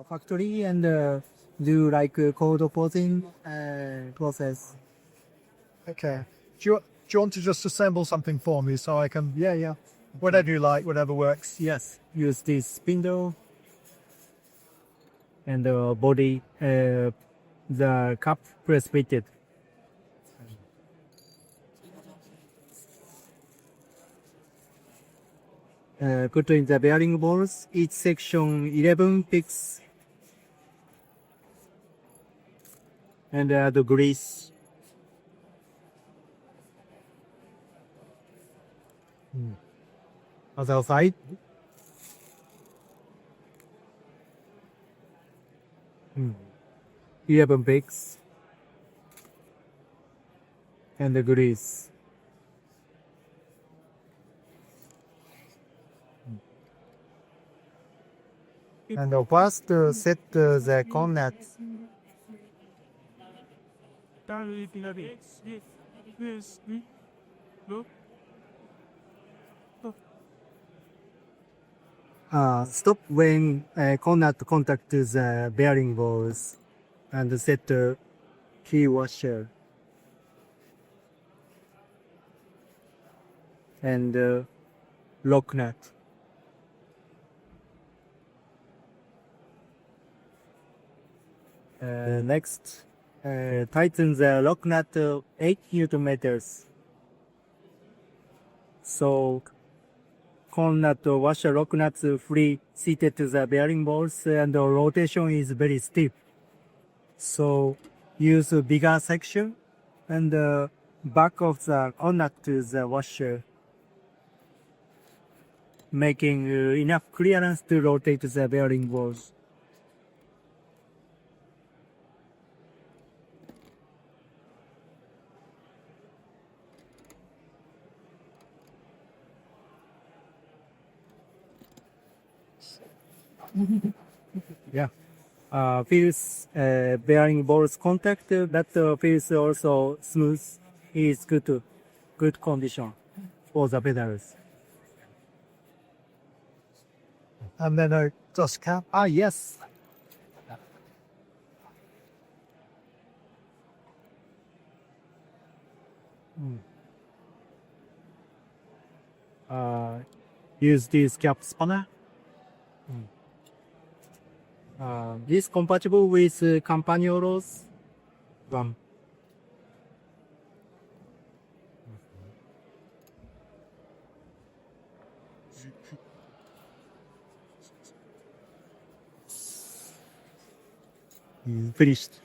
factory and do like code posing process. Okay. Do you want to just assemble something for me so I can, Yeah. whatever you like, whatever works? Yes. Use this spindle and the body, the cup press fitted. Put in the bearing balls, each section 11 picks, and add the grease. Other side. 11 picks, and the grease. And first set the cornets. Stop when cornet contact the bearing balls and set the key washer and lock nut. Next, tighten the lock nut 8 Newton meters. So, cornet washer lock nuts free seated to the bearing balls and the rotation is very steep. So, use a bigger section and the back of the cornet to the washer, making enough clearance to rotate the bearing balls. Yeah. Feels bearing balls contact, that feels also smooth. Is good condition for the pedals. And then a dust cap. Yes. Use this cap spanner. This compatible with Campagnolos. One. Finished.